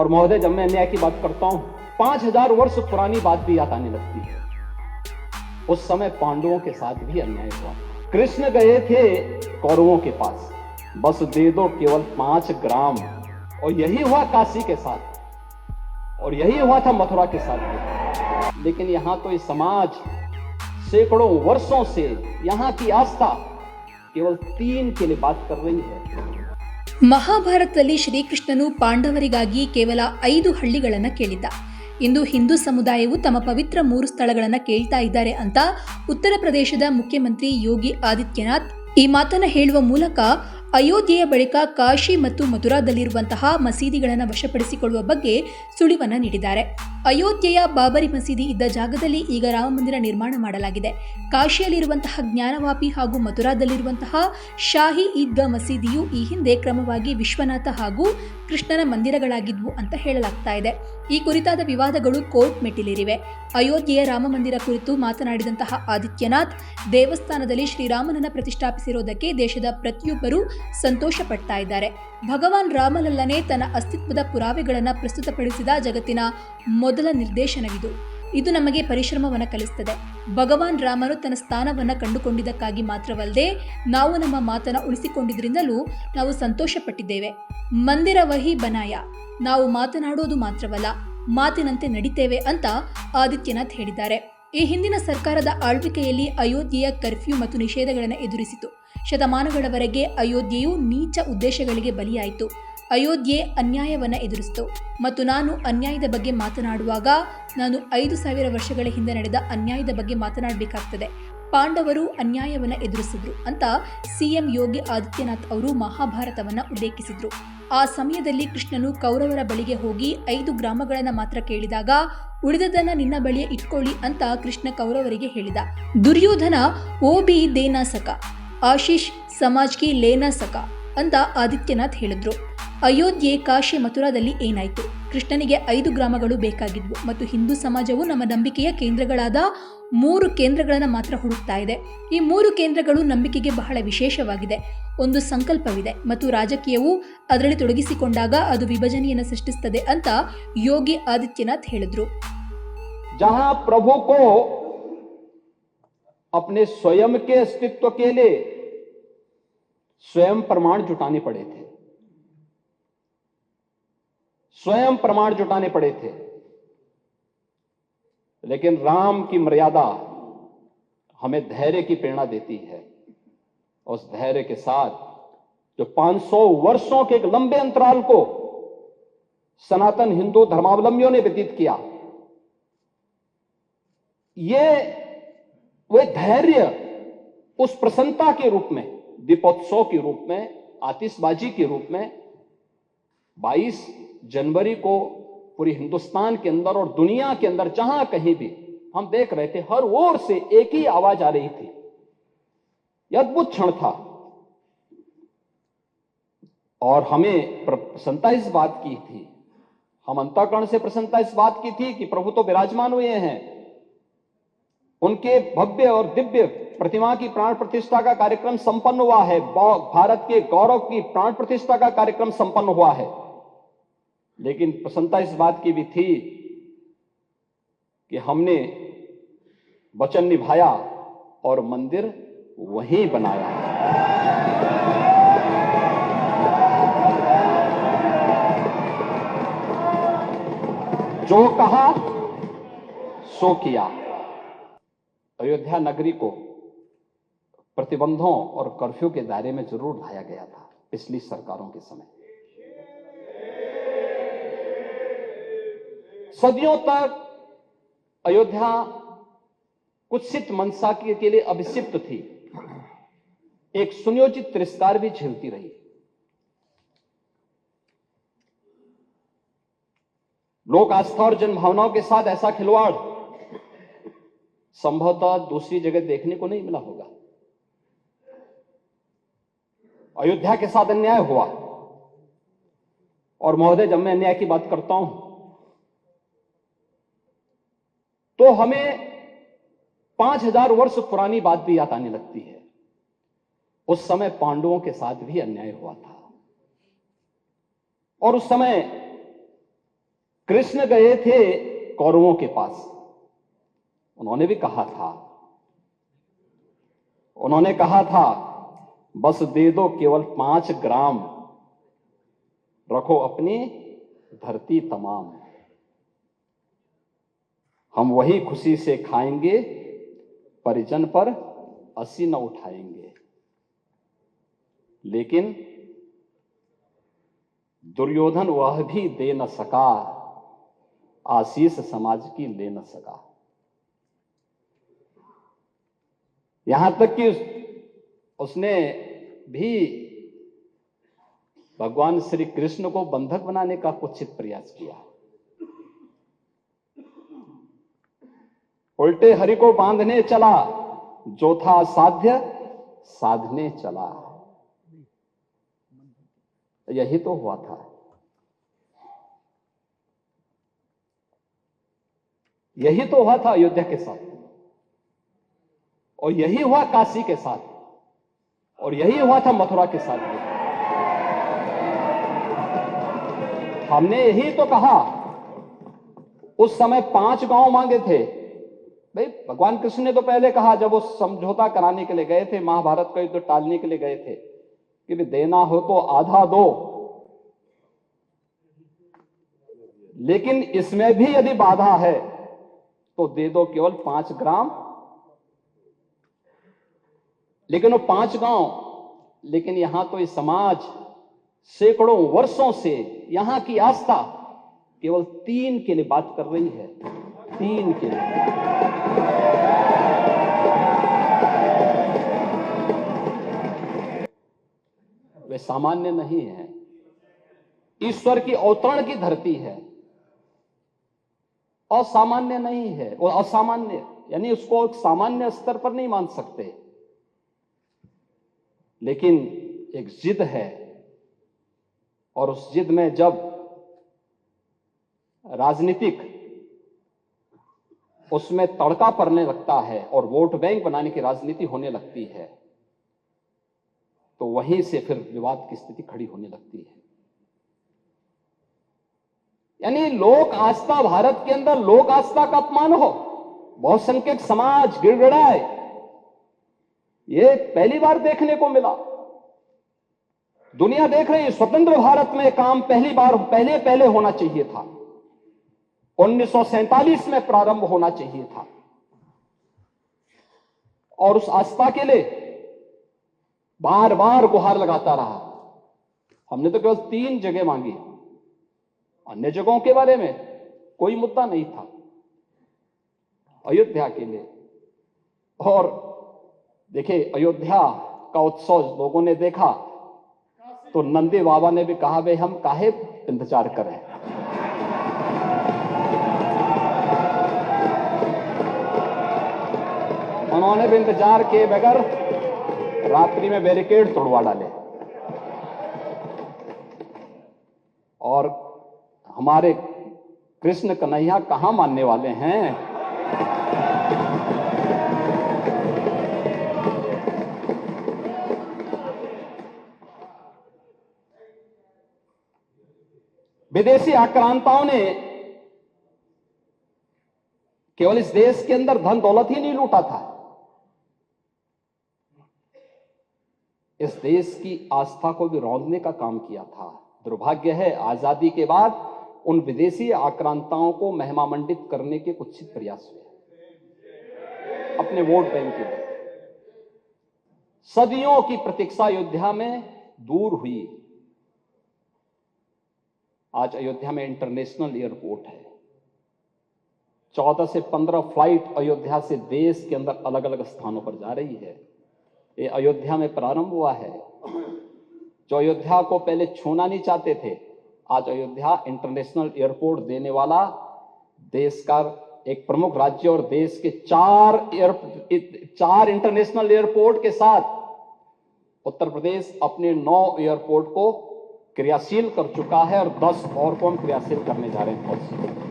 और महोदय, जब मैं अन्याय की बात करता हूं, 5000 वर्ष पुरानी बात भी याद आने लगती है। उस समय पांडवों के साथ भी अन्याय हुआ। कृष्ण गए थे कौरवों के पास, बस दे दो केवल 5 ग्राम, और यही हुआ काशी के साथ, और यही हुआ था मथुरा के साथ भी। लेकिन यहां तो इस समाज सैकड़ों वर्षों से यहां की आस्था केवल 3 के लिए बात कर रही है। ಮಹಾಭಾರತದಲ್ಲಿ ಶ್ರೀಕೃಷ್ಣನು ಪಾಂಡವರಿಗಾಗಿ ಕೇವಲ 5 ಹಳ್ಳಿಗಳನ್ನು ಕೇಳಿದ್ದ. ಇಂದು ಹಿಂದೂ ಸಮುದಾಯವು ತಮ್ಮ ಪವಿತ್ರ 3 ಸ್ಥಳಗಳನ್ನು ಕೇಳ್ತಾ ಇದ್ದಾರೆ ಅಂತ ಉತ್ತರ ಪ್ರದೇಶದ ಮುಖ್ಯಮಂತ್ರಿ ಯೋಗಿ ಆದಿತ್ಯನಾಥ್ ಈ ಮಾತನ್ನು ಹೇಳುವ ಮೂಲಕ ಅಯೋಧ್ಯೆಯ ಬಳಿಕ ಕಾಶಿ ಮತ್ತು ಮಥುರಾದಲ್ಲಿರುವಂತಹ ಮಸೀದಿಗಳನ್ನು ವಶಪಡಿಸಿಕೊಳ್ಳುವ ಬಗ್ಗೆ ಸುಳಿವನ್ನು ನೀಡಿದ್ದಾರೆ. ಅಯೋಧ್ಯೆಯ ಬಾಬರಿ ಮಸೀದಿ ಇದ್ದ ಜಾಗದಲ್ಲಿ ಈಗ ರಾಮ ಮಂದಿರ ನಿರ್ಮಾಣ ಮಾಡಲಾಗಿದೆ. ಕಾಶಿಯಲ್ಲಿರುವಂತಹ ಜ್ಞಾನವಾಪಿ ಹಾಗೂ ಮಥುರಾದಲ್ಲಿರುವಂತಹ ಶಾಹಿ ಈದ್ಗಾ ಮಸೀದಿಯು ಈ ಹಿಂದೆ ಕ್ರಮವಾಗಿ ವಿಶ್ವನಾಥ ಹಾಗೂ ಕೃಷ್ಣನ ಮಂದಿರಗಳಾಗಿದ್ವು ಅಂತ ಹೇಳಲಾಗ್ತಾ ಇದೆ. ಈ ಕುರಿತಾದ ವಿವಾದಗಳು ಕೋರ್ಟ್ ಮೆಟ್ಟಿಲೇರಿವೆ. ಅಯೋಧ್ಯೆಯ ರಾಮ ಮಂದಿರ ಕುರಿತು ಮಾತನಾಡಿದಂತಹ ಆದಿತ್ಯನಾಥ್, ದೇವಸ್ಥಾನದಲ್ಲಿ ಶ್ರೀರಾಮನನ್ನ ಪ್ರತಿಷ್ಠಾಪಿಸಿರೋದಕ್ಕೆ ದೇಶದ ಪ್ರತಿಯೊಬ್ಬರೂ ಸಂತೋಷ ಪಡ್ತಾ ಇದ್ದಾರೆ. ಭಗವಾನ್ ರಾಮನಲ್ಲನೇ ತನ್ನ ಅಸ್ತಿತ್ವದ ಪುರಾವೆಗಳನ್ನು ಪ್ರಸ್ತುತಪಡಿಸಿದ ಜಗತ್ತಿನ ಮೊದಲ ನಿರ್ದೇಶನವಿದು. ಇದು ನಮಗೆ ಪರಿಶ್ರಮವನ್ನು ಕಲಿಸುತ್ತದೆ. ಭಗವಾನ್ ರಾಮನು ತನ್ನ ಸ್ಥಾನವನ್ನು ಕಂಡುಕೊಂಡಿದ್ದಕ್ಕಾಗಿ ಮಾತ್ರವಲ್ಲದೆ ನಾವು ನಮ್ಮ ಮಾತನ್ನು ಉಳಿಸಿಕೊಂಡಿದ್ರಿಂದಲೂ ನಾವು ಸಂತೋಷ ಪಟ್ಟಿದ್ದೇವೆ. ಮಂದಿರ ವಹಿ ಬನಾಯ, ನಾವು ಮಾತನಾಡೋದು ಮಾತ್ರವಲ್ಲ, ಮಾತಿನಂತೆ ನಡಿತೇವೆ ಅಂತ ಆದಿತ್ಯನಾಥ್ ಹೇಳಿದ್ದಾರೆ. ಈ ಹಿಂದಿನ ಸರ್ಕಾರದ ಆಳ್ವಿಕೆಯಲ್ಲಿ ಅಯೋಧ್ಯೆಯ ಕರ್ಫ್ಯೂ ಮತ್ತು ನಿಷೇಧಗಳನ್ನು ಎದುರಿಸಿತು. ಶತಮಾನಗಳವರೆಗೆ ಅಯೋಧ್ಯೆಯು ನೀಚ ಉದ್ದೇಶಗಳಿಗೆ ಬಲಿಯಾಯಿತು. ಅಯೋಧ್ಯೆ ಅನ್ಯಾಯವನ್ನು ಎದುರಿಸಿತು. ಮತ್ತು ನಾನು ಅನ್ಯಾಯದ ಬಗ್ಗೆ ಮಾತನಾಡುವಾಗ ನಾನು 5000 ವರ್ಷಗಳ ಹಿಂದೆ ನಡೆದ ಅನ್ಯಾಯದ ಬಗ್ಗೆ ಮಾತನಾಡಬೇಕಾಗ್ತದೆ. ಪಾಂಡವರು ಅನ್ಯಾಯವನ್ನು ಎದುರಿಸಿದ್ರು ಅಂತ ಸಿಎಂ ಯೋಗಿ ಆದಿತ್ಯನಾಥ್ ಅವರು ಮಹಾಭಾರತವನ್ನು ಉಲ್ಲೇಖಿಸಿದ್ರು. ಆ ಸಮಯದಲ್ಲಿ ಕೃಷ್ಣನು ಕೌರವರ ಬಳಿಗೆ ಹೋಗಿ 5 ಗ್ರಾಮಗಳನ್ನು ಮಾತ್ರ ಕೇಳಿದಾಗ ಉಳಿದದನ್ನ ನಿನ್ನ ಬಳಿಯೇ ಇಟ್ಕೊಳ್ಳಿ ಅಂತ ಕೃಷ್ಣ ಕೌರವರಿಗೆ ಹೇಳಿದ. ದುರ್ಯೋಧನ ಓ ಬಿ ದೇನಾ ಸಕ, ಆಶೀಶ್ ಸಮಾಜ್ ಕಿ ಲೇನಾ ಸಕ ಅಂತ ಆದಿತ್ಯನಾಥ್ ಹೇಳಿದ್ರು. ಅಯೋಧ್ಯೆ, ಕಾಶಿ, ಮಥುರಾದಲ್ಲಿ ಏನಾಯಿತು? ಕೃಷ್ಣನಿಗೆ 5 ಗ್ರಾಮಗಳು ಬೇಕಾಗಿದ್ವು ಮತ್ತು ಹಿಂದೂ ಸಮಾಜವು ನಮ್ಮ ನಂಬಿಕೆಯ ಕೇಂದ್ರಗಳಾದ 3 ಕೇಂದ್ರಗಳನ್ನು ಮಾತ್ರ ಹುಡುಕ್ತಾ ಇದೆ. ಈ 3 ಕೇಂದ್ರಗಳು ನಂಬಿಕೆಗೆ ಬಹಳ ವಿಶೇಷವಾಗಿದೆ. ಒಂದು ಸಂಕಲ್ಪವಿದೆ ಮತ್ತು ರಾಜಕೀಯವು ಅದರಲ್ಲಿ ತೊಡಗಿಸಿಕೊಂಡಾಗ ಅದು ವಿಭಜನೆಯನ್ನು ಸೃಷ್ಟಿಸುತ್ತದೆ ಅಂತ ಯೋಗಿ ಆದಿತ್ಯನಾಥ್ ಹೇಳಿದ್ರು. जहां प्रभु को अपने स्वयं के अस्तित्व के लिए स्वयं प्रमाण जुटाने पड़े थे, स्वयं प्रमाण जुटाने पड़े थे, लेकिन राम की मर्यादा हमें धैर्य की प्रेरणा देती है. उस धैर्य के साथ जो 500 वर्षों के एक लंबे अंतराल को सनातन हिंदू धर्मावलंबियों ने व्यतीत किया, ये वह धैर्य उस प्रसन्नता के रूप में, दीपोत्सव के रूप में, आतिशबाजी के रूप में 22 जनवरी को पूरी हिंदुस्तान के अंदर और दुनिया के अंदर जहां कहीं भी हम देख रहे थे, हर ओर से एक ही आवाज आ रही थी. यह अद्भुत क्षण था और हमें प्रसन्नता इस बात की थी, हम अंतःकरण से प्रसन्नता इस बात की थी कि प्रभु तो विराजमान हुए हैं. उनके भव्य और दिव्य प्रतिमा की प्राण प्रतिष्ठा का कार्यक्रम संपन्न हुआ है. भारत के गौरव की प्राण प्रतिष्ठा का कार्यक्रम संपन्न हुआ है. लेकिन प्रसन्नता इस बात की भी थी कि हमने वचन निभाया और मंदिर वहीं बनाया. जो कहा सो किया. अयोध्या नगरी को प्रतिबंधों और कर्फ्यू के दायरे में जरूर लाया गया था पिछली सरकारों के समय. सदियों तक अयोध्या कुत्सित मनसा के लिए अभिषिक्त थी, एक सुनियोजित तिरस्कार भी झेलती रही. लोक आस्था और जन भावनाओं के साथ ऐसा खिलवाड़ संभवतः दूसरी जगह देखने को नहीं मिला होगा. अयोध्या के साथ अन्याय हुआ और महोदय, जब मैं अन्याय की बात करता हूं तो हमें 5000 वर्ष पुरानी बात भी याद आने लगती है. उस समय पांडवों के साथ भी अन्याय हुआ था और उस समय कृष्ण गए थे कौरवों के पास, उन्होंने भी कहा था बस दे दो केवल 5 ग्राम, रखो अपनी धरती तमाम, हम वही खुशी से खाएंगे, परिजन पर असी न उठाएंगे। लेकिन दुर्योधन वह भी दे न सका, आशीष समाज की ले न सका। यहां तक कि उसने भी भगवान श्री कृष्ण को बंधक बनाने का कुत्सित प्रयास किया। उल्टे हरि को बांधने चला, जो था साध्य साधने चला। यही तो हुआ था। यही तो हुआ था अयोध्या के साथ, और यही हुआ काशी के साथ, और यही हुआ था मथुरा के साथ भी। हमने यही तो कहा, उस समय 5 गांव मांगे थे। भाई भगवान कृष्ण ने तो पहले कहा, जब वो समझौता कराने के लिए गए थे, महाभारत का युद्ध टालने के लिए गए थे, कि भी देना हो तो आधा दो, लेकिन इसमें भी यदि बाधा है तो दे दो केवल 5 ग्राम। लेकिन वो 5 गांव, लेकिन यहां तो इस समाज सैकड़ों वर्षों से यहां की आस्था केवल 3 के लिए बात कर रही है, 3 के लिए। वे सामान्य नहीं है, ईश्वर की अवतरण की धरती है, असामान्य नहीं है। और असामान्य यानी उसको एक सामान्य स्तर पर नहीं मान सकते, लेकिन एक जिद है, और उस जिद में जब राजनीतिक उसमें तड़का पड़ने लगता है और वोट बैंक बनाने की राजनीति होने लगती है, तो वहीं से फिर विवाद की स्थिति खड़ी होने लगती है। यानी लोक आस्था, भारत के अंदर लोक आस्था का अपमान हो, बहुसंख्यक समाज गिड़गिड़ाए, ये पहली बार देखने को मिला। दुनिया देख रही है, स्वतंत्र भारत में काम पहली बार पहले होना चाहिए था, 1947 में प्रारंभ होना चाहिए था। और उस आस्था के लिए बार बार गुहार लगाता रहा। हमने तो केवल 3 जगह मांगी, अन्य जगहों के बारे में कोई मुद्दा नहीं था। अयोध्या के लिए, और देखिए अयोध्या का उत्सव लोगों ने देखा तो नंदी बाबा ने भी कहा, भाई हम काहे इंतजार करें, उन्होंने भी इंतजार किए बगैर रात्रि में बैरिकेड तोड़वा डाले। और हमारे कृष्ण कन्हैया कहां मानने वाले हैं। विदेशी आक्रांताओं ने केवल इस देश के अंदर धन दौलत ही नहीं लूटा था, इस देश की आस्था को भी रौंदने का काम किया था। दुर्भाग्य है, आजादी के बाद उन विदेशी आक्रांताओं को महिमा मंडित करने के कुत्सित प्रयास हुए अपने वोट बैंक के लिए। सदियों की प्रतीक्षा अयोध्या में दूर हुई। आज अयोध्या में इंटरनेशनल एयरपोर्ट है, 14 से 15 फ्लाइट अयोध्या से देश के अंदर अलग अलग स्थानों पर जा रही है। ये अयोध्या में प्रारंभ हुआ है। जो अयोध्या को पहले छूना नहीं चाहते थे, आज अयोध्या इंटरनेशनल एयरपोर्ट देने वाला देश का एक प्रमुख राज्य, और देश के 4 इंटरनेशनल एयरपोर्ट के साथ उत्तर प्रदेश अपने 9 एयरपोर्ट को क्रियाशील कर चुका है, और 10 और को हम क्रियाशील करने जा रहे हैं।